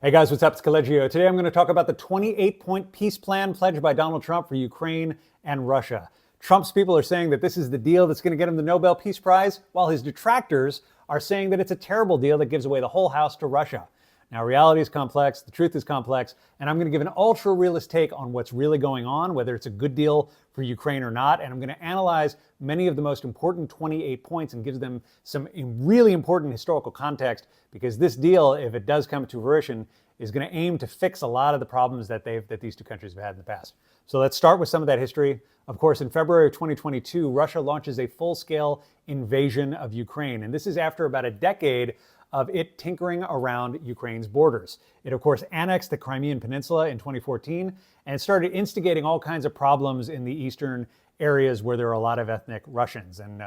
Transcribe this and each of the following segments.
Hey guys, what's up? It's Collegio. Today I'm going to talk about the 28-point peace plan pledged by Donald Trump for Ukraine and Russia. Trump's people are saying that this is the deal that's going to get him the Nobel Peace Prize, while his detractors are saying that it's a terrible deal that gives away the whole house to Russia. Now, reality is complex, the truth is complex, and I'm going to give an ultra-realist take on what's really going on, whether it's a good deal for Ukraine or not, and I'm going to analyze many of the most important 28 points and give them some really important historical context, because this deal, if it does come to fruition, is going to aim to fix a lot of the problems that these two countries have had in the past. So let's start with some of that history. Of course, in February of 2022, Russia launches a full-scale invasion of Ukraine, and this is after about a decade of it tinkering around Ukraine's borders. It, of course, annexed the Crimean Peninsula in 2014 and started instigating all kinds of problems in the eastern areas where there are a lot of ethnic Russians, and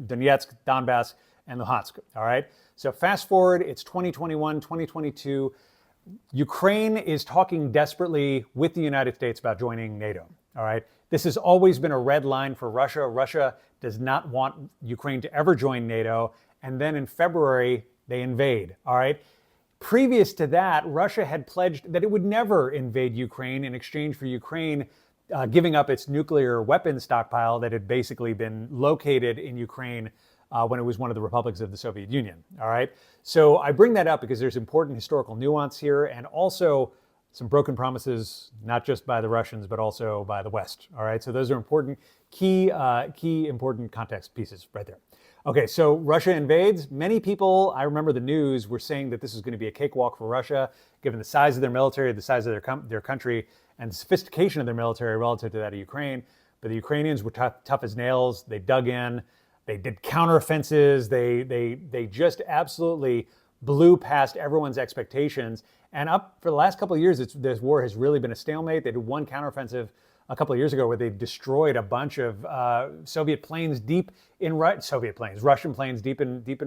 Donetsk, Donbass, and Luhansk, all right? So fast forward, it's 2021, 2022. Ukraine is talking desperately with the United States about joining NATO, all right? This has always been a red line for Russia. Russia does not want Ukraine to ever join NATO, and then in February, they invade, all right? Previous to that, Russia had pledged that it would never invade Ukraine in exchange for Ukraine giving up its nuclear weapons stockpile that had basically been located in Ukraine when it was one of the republics of the Soviet Union, all right? So I bring that up because there's important historical nuance here, and also some broken promises, not just by the Russians, but also by the West, all right? So those are important, key important context pieces right there. Okay, so Russia invades. Many people, I remember the news, were saying that this is going to be a cakewalk for Russia, given the size of their military, the size of their country, and the sophistication of their military relative to that of Ukraine. But the Ukrainians were tough as nails. They dug in. They did counteroffensives. They just absolutely blew past everyone's expectations. And up for the last couple of years, this war has really been a stalemate. They did one counteroffensive a couple of years ago where they destroyed a bunch of Russian planes deep in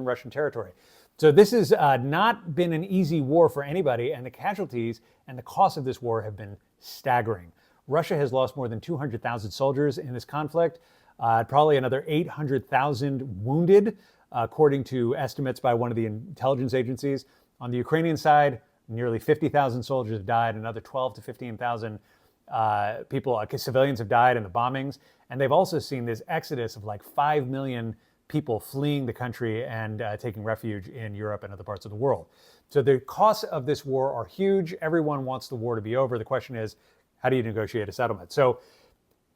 Russian territory. So this has not been an easy war for anybody, and the casualties and the cost of this war have been staggering. Russia has lost more than 200,000 soldiers in this conflict, probably another 800,000 wounded, according to estimates by one of the intelligence agencies. On the Ukrainian side, nearly 50,000 soldiers have died, another 12 to 15,000 civilians have died in the bombings. And they've also seen this exodus of like 5 million people fleeing the country and taking refuge in Europe and other parts of the world. So the costs of this war are huge. Everyone wants the war to be over. The question is, how do you negotiate a settlement? So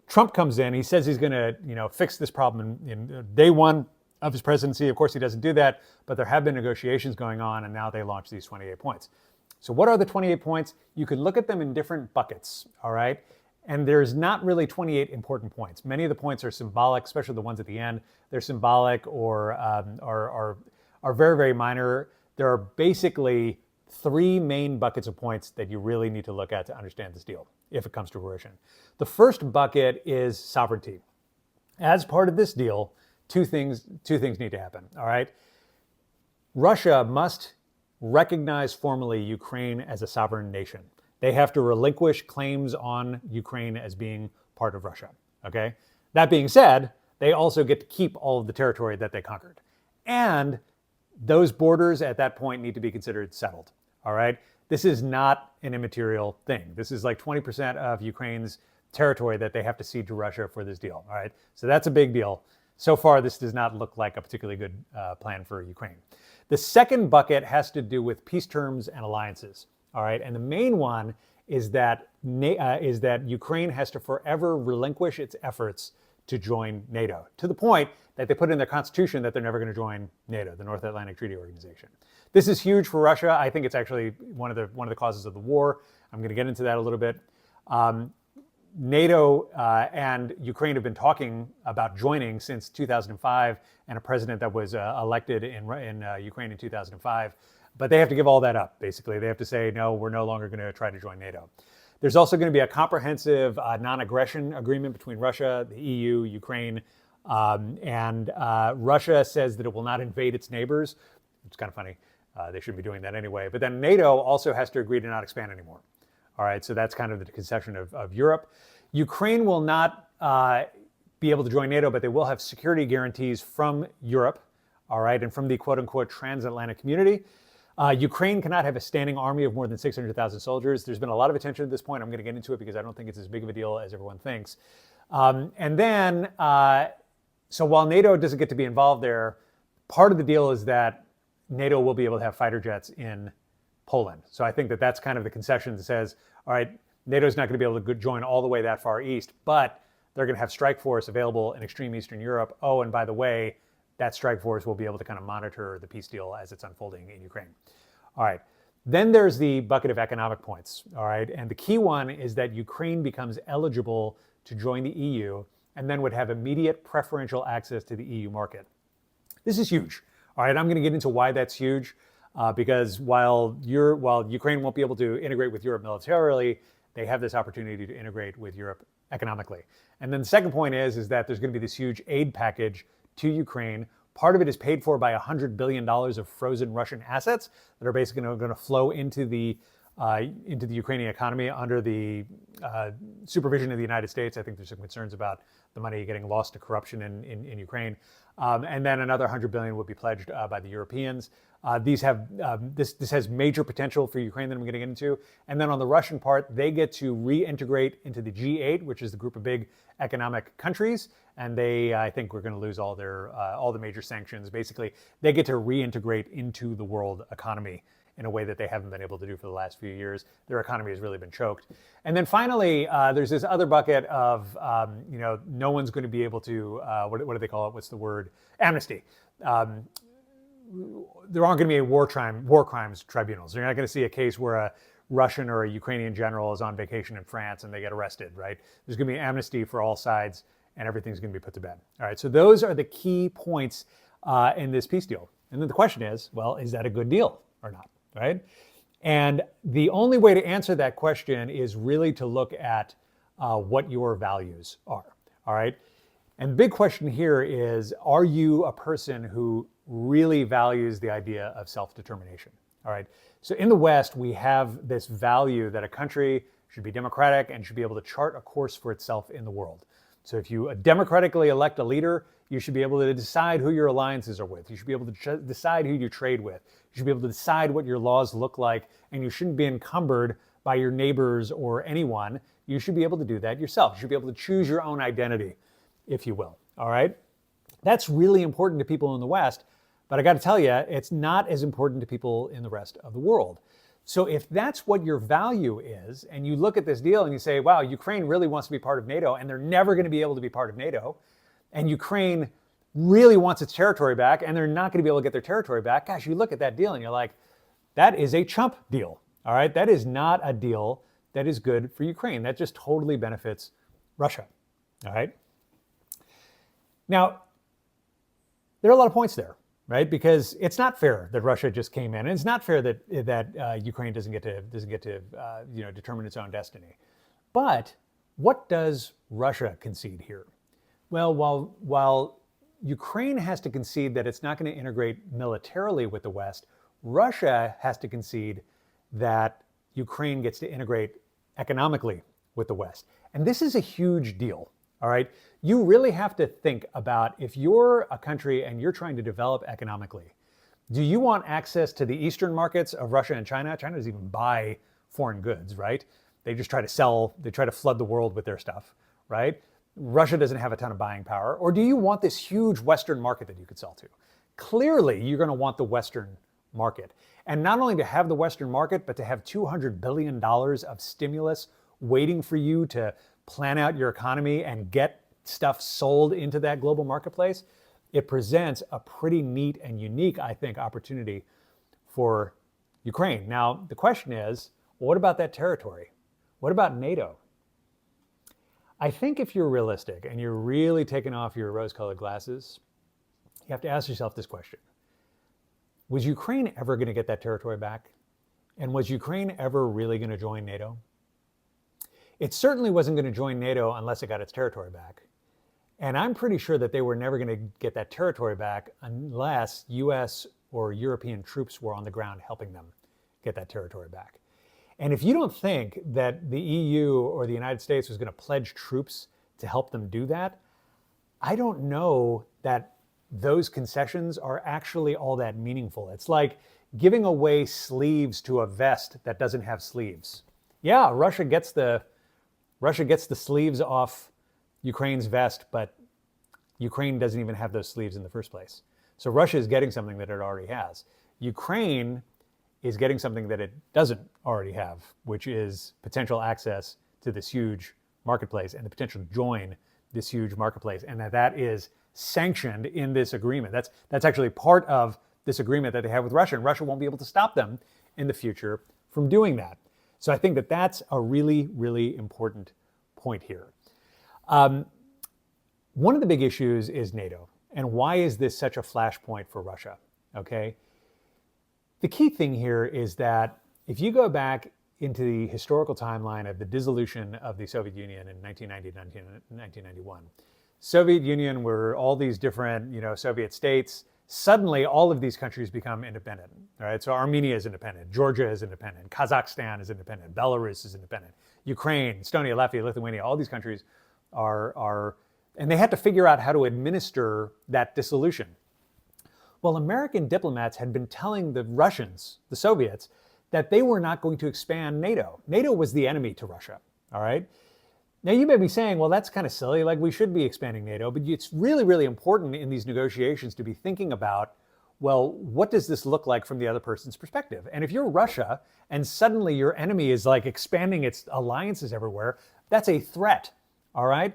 Trump comes in, he says he's going to, fix this problem in day one of his presidency. Of course, he doesn't do that, but there have been negotiations going on, and now they launch these 28 points. So what are the 28 points? You could look at them in different buckets, all right? And there's not really 28 important points. Many of the points are symbolic, especially the ones at the end. They're symbolic or are very, very minor. There are basically three main buckets of points that you really need to look at to understand this deal, if it comes to fruition. The first bucket is sovereignty. As part of this deal, two things need to happen, all right? Russia must recognize formally Ukraine as a sovereign nation. They have to relinquish claims on Ukraine as being part of Russia, okay? That being said, they also get to keep all of the territory that they conquered. And those borders at that point need to be considered settled, all right? This is not an immaterial thing. This is like 20% of Ukraine's territory that they have to cede to Russia for this deal, all right? So that's a big deal. So far, this does not look like a particularly good plan for Ukraine. The second bucket has to do with peace terms and alliances, all right? And the main one is that Ukraine has to forever relinquish its efforts to join NATO, to the point that they put in their constitution that they're never going to join NATO, the North Atlantic Treaty Organization. This is huge for Russia. I think it's actually one of the causes of the war. I'm going to get into that a little bit. NATO and Ukraine have been talking about joining since 2005, and a president that was elected in Ukraine in 2005. But they have to give all that up, basically. They have to say, no, we're no longer going to try to join NATO. There's also going to be a comprehensive non-aggression agreement between Russia, the EU, Ukraine, and Russia says that it will not invade its neighbors. It's kind of funny. They shouldn't be doing that anyway. But then NATO also has to agree to not expand anymore. All right, so that's kind of the concession of Europe. Ukraine will not be able to join NATO, but they will have security guarantees from Europe, all right, and from the quote-unquote transatlantic community. Ukraine cannot have a standing army of more than 600,000 soldiers. There's been a lot of attention at this point. I'm going to get into it because I don't think it's as big of a deal as everyone thinks. So while NATO doesn't get to be involved there, part of the deal is that NATO will be able to have fighter jets in Poland. So I think that that's kind of the concession that says, all right, NATO's not going to be able to join all the way that far east, but they're going to have strike force available in extreme Eastern Europe. Oh, and by the way, that strike force will be able to kind of monitor the peace deal as it's unfolding in Ukraine. All right. Then there's the bucket of economic points. All right. And the key one is that Ukraine becomes eligible to join the EU and then would have immediate preferential access to the EU market. This is huge. All right. I'm going to get into why that's huge because while Ukraine won't be able to integrate with Europe militarily, they have this opportunity to integrate with Europe economically. And then the second point is that there's going to be this huge aid package to Ukraine. Part of it is paid for by $100 billion of frozen Russian assets that are basically going to flow into the Ukrainian economy under the supervision of the United States. I think there's some concerns about the money getting lost to corruption in Ukraine. And then another $100 billion would be pledged by the Europeans. This has major potential for Ukraine that I'm going to get into. And then on the Russian part, they get to reintegrate into the G8, which is the group of big economic countries. And I think we're going to lose all the major sanctions. Basically, they get to reintegrate into the world economy in a way that they haven't been able to do for the last few years. Their economy has really been choked. And then finally, there's this other bucket of, no one's going to be able to, what do they call it? What's the word? Amnesty. There aren't going to be war crimes tribunals. You're not going to see a case where a Russian or a Ukrainian general is on vacation in France and they get arrested, right? There's going to be amnesty for all sides and everything's going to be put to bed. All right, so those are the key points in this peace deal. And then the question is, well, is that a good deal or not, right? And the only way to answer that question is really to look at what your values are, all right? And the big question here is, are you a person who really values the idea of self-determination, all right? So in the West, we have this value that a country should be democratic and should be able to chart a course for itself in the world. So if you democratically elect a leader, you should be able to decide who your alliances are with. You should be able to decide who you trade with. You should be able to decide what your laws look like, and you shouldn't be encumbered by your neighbors or anyone. You should be able to do that yourself. You should be able to choose your own identity, if you will, all right? That's really important to people in the West, but I got to tell you, it's not as important to people in the rest of the world. So if that's what your value is, and you look at this deal and you say, wow, Ukraine really wants to be part of NATO, and they're never going to be able to be part of NATO, and Ukraine really wants its territory back, and they're not going to be able to get their territory back, gosh, you look at that deal and you're like, that is a chump deal, all right? That is not a deal that is good for Ukraine. That just totally benefits Russia, all right? Now, there are a lot of points there, right? Because it's not fair that Russia just came in, and it's not fair that Ukraine doesn't get to determine its own destiny. But what does Russia concede here? Well, while Ukraine has to concede that it's not going to integrate militarily with the West, Russia has to concede that Ukraine gets to integrate economically with the West. And this is a huge deal, all right? You really have to think about, if you're a country and you're trying to develop economically, do you want access to the eastern markets of Russia and China? China doesn't even buy foreign goods, right? They just try to flood the world with their stuff, right? Russia doesn't have a ton of buying power. Or do you want this huge Western market that you could sell to? Clearly, you're going to want the Western market. And not only to have the Western market, but to have $200 billion of stimulus waiting for you to plan out your economy and get stuff sold into that global marketplace. It presents a pretty neat and unique, I think, opportunity for Ukraine. Now, the question is, what about that territory? What about NATO? I think if you're realistic and you're really taking off your rose-colored glasses, you have to ask yourself this question. Was Ukraine ever going to get that territory back? And was Ukraine ever really going to join NATO? It certainly wasn't going to join NATO unless it got its territory back. And I'm pretty sure that they were never going to get that territory back unless US or European troops were on the ground helping them get that territory back. And if you don't think that the EU or the United States was going to pledge troops to help them do that, I don't know that those concessions are actually all that meaningful. It's like, giving away sleeves to a vest that doesn't have sleeves. Yeah, Russia gets the sleeves off Ukraine's vest, but Ukraine doesn't even have those sleeves in the first place. So Russia is getting something that it already has. Ukraine is getting something that it doesn't already have, which is potential access to this huge marketplace and the potential to join this huge marketplace, and that is sanctioned in this agreement. That's actually part of this agreement that they have with Russia, and Russia won't be able to stop them in the future from doing that. So I think that that's a really, really important point here. One of the big issues is NATO, and why is this such a flashpoint for Russia? Okay, the key thing here is that if you go back into the historical timeline of the dissolution of the Soviet Union in 1991. Soviet Union were all these different, Soviet states. Suddenly, all of these countries become independent. All right, so Armenia is independent, Georgia is independent, Kazakhstan is independent, Belarus is independent, Ukraine, Estonia, Latvia, Lithuania. All these countries are, and they had to figure out how to administer that dissolution. Well, American diplomats had been telling the Russians, the Soviets, that they were not going to expand NATO. NATO was the enemy to Russia, all right? Now you may be saying, well, that's kind of silly, like we should be expanding NATO, but it's really, really important in these negotiations to be thinking about, well, what does this look like from the other person's perspective? And if you're Russia and suddenly your enemy is like expanding its alliances everywhere, that's a threat, all right?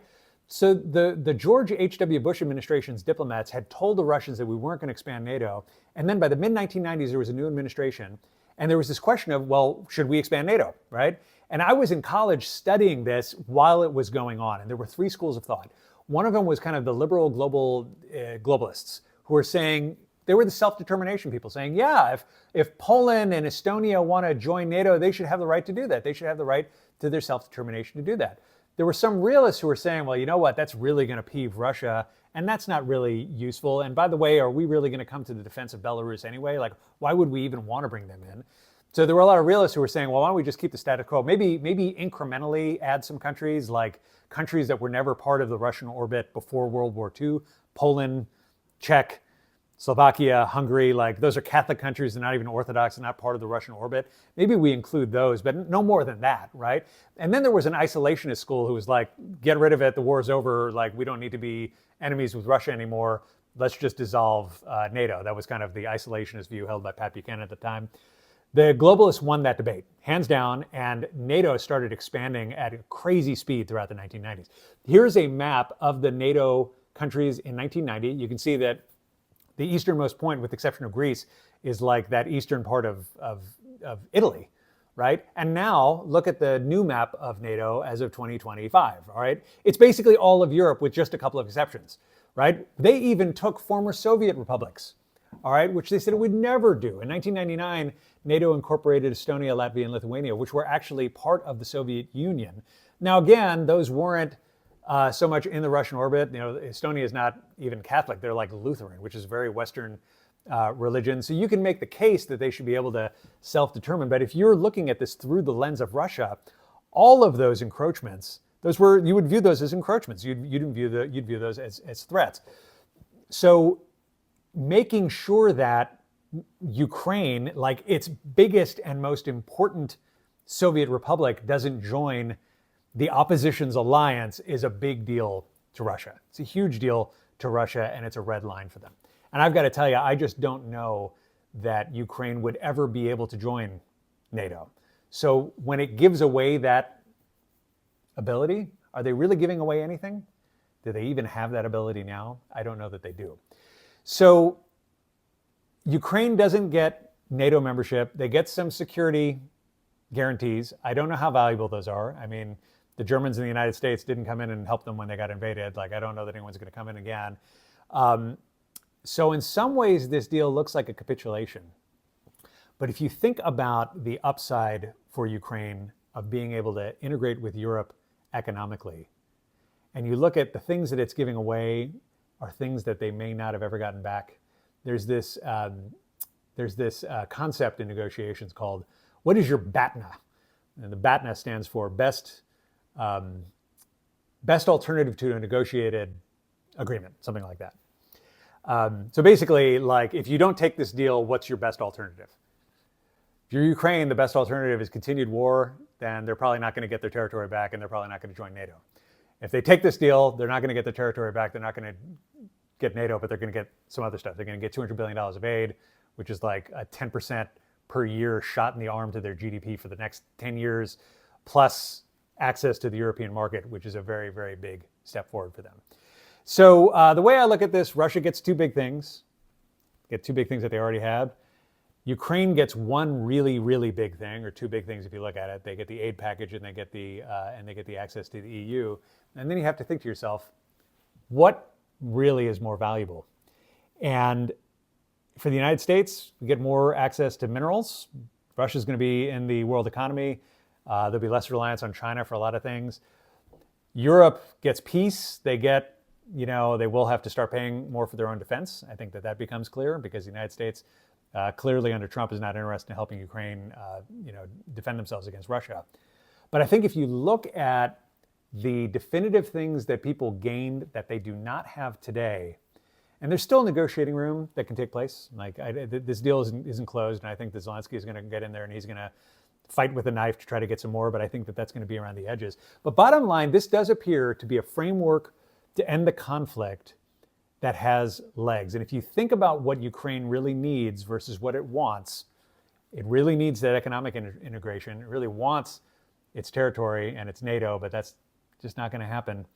So the George H.W. Bush administration's diplomats had told the Russians that we weren't going to expand NATO. And then by the mid-1990s, there was a new administration. And there was this question of, well, should we expand NATO, right? And I was in college studying this while it was going on. And there were three schools of thought. One of them was kind of the liberal globalists who were saying, they were the self-determination people saying, yeah, if Poland and Estonia want to join NATO, they should have the right to do that. They should have the right to their self-determination to do that. There were some realists who were saying, well, you know what, that's really going to peeve Russia, and that's not really useful. And by the way, are we really going to come to the defense of Belarus anyway? Like, why would we even want to bring them in? So there were a lot of realists who were saying, well, why don't we just keep the status quo? Maybe incrementally add some countries, like countries that were never part of the Russian orbit before World War II, Poland, Czech, Slovakia, Hungary, like those are Catholic countries, they're not even Orthodox, they're not part of the Russian orbit. Maybe we include those, but no more than that, right? And then there was an isolationist school who was like, get rid of it, the war's over, like we don't need to be enemies with Russia anymore, let's just dissolve NATO. That was kind of the isolationist view held by Pat Buchanan at the time. The globalists won that debate, hands down, and NATO started expanding at a crazy speed throughout the 1990s. Here's a map of the NATO countries in 1990. You can see that the easternmost point, with the exception of Greece, is like that eastern part of Italy, right? And now look at the new map of NATO as of 2025, all right? It's basically all of Europe with just a couple of exceptions, right? They even took former Soviet republics, all right, which they said it would never do. In 1999, NATO incorporated Estonia, Latvia, and Lithuania, which were actually part of the Soviet Union. Now, again, those weren't so much in the Russian orbit. Estonia is not even Catholic. They're like Lutheran, which is a very Western religion. So you can make the case that they should be able to self-determine. But if you're looking at this through the lens of Russia, all of those encroachments, you would view those as encroachments. You'd view those as threats. So making sure that Ukraine, like its biggest and most important Soviet republic, doesn't join the opposition's alliance is a big deal to Russia. It's a huge deal to Russia, and it's a red line for them. And I've got to tell you, I just don't know that Ukraine would ever be able to join NATO. So when it gives away that ability, are they really giving away anything? Do they even have that ability now? I don't know that they do. So Ukraine doesn't get NATO membership. They get some security guarantees. I don't know how valuable those are. I mean, the Germans in the United States didn't come in and help them when they got invaded. Like, I don't know that anyone's going to come in again. So in some ways, this deal looks like a capitulation. But if you think about the upside for Ukraine of being able to integrate with Europe economically, and you look at the things that it's giving away are things that they may not have ever gotten back. There's this concept in negotiations called, what is your BATNA? And the BATNA stands for best alternative to a negotiated agreement, something like that. So basically, like, if you don't take this deal, what's your best alternative? If you're Ukraine, the best alternative is continued war, then they're probably not going to get their territory back and they're probably not going to join NATO. If they take this deal, they're not going to get their territory back, they're not going to get NATO, but they're going to get some other stuff. They're going to get $200 billion of aid, which is like a 10% per year shot in the arm to their GDP for the next 10 years, plus access to the European market, which is a very, very big step forward for them. So the way I look at this, Russia gets two big things, that they already have. Ukraine gets one really, really big thing, or two big things if you look at it. They get the aid package and they get the access to the EU. And then you have to think to yourself, what really is more valuable? And for the United States, we get more access to minerals. Russia's going to be in the world economy. There'll be less reliance on China for a lot of things. Europe gets peace. They will have to start paying more for their own defense. I think that becomes clear because the United States clearly under Trump is not interested in helping Ukraine defend themselves against Russia. But I think if you look at the definitive things that people gained that they do not have today, and there's still negotiating room that can take place. Like this deal isn't closed, and I think that Zelenskyy is going to get in there and he's going to fight with a knife to try to get some more, but I think that that's going to be around the edges. But bottom line, this does appear to be a framework to end the conflict that has legs. And if you think about what Ukraine really needs versus what it wants, it really needs that economic integration. It really wants its territory and its NATO, but that's just not going to happen.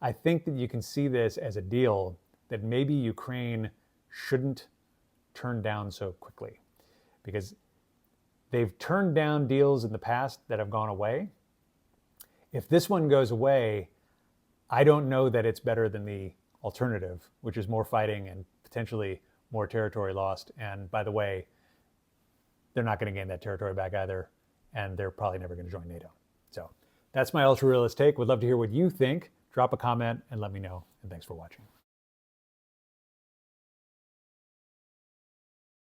I think that you can see this as a deal that maybe Ukraine shouldn't turn down so quickly, because they've turned down deals in the past that have gone away. If this one goes away, I don't know that it's better than the alternative, which is more fighting and potentially more territory lost. And by the way, they're not going to gain that territory back either, and they're probably never going to join NATO. So that's my ultra-realist take. Would love to hear what you think. Drop a comment and let me know. And thanks for watching.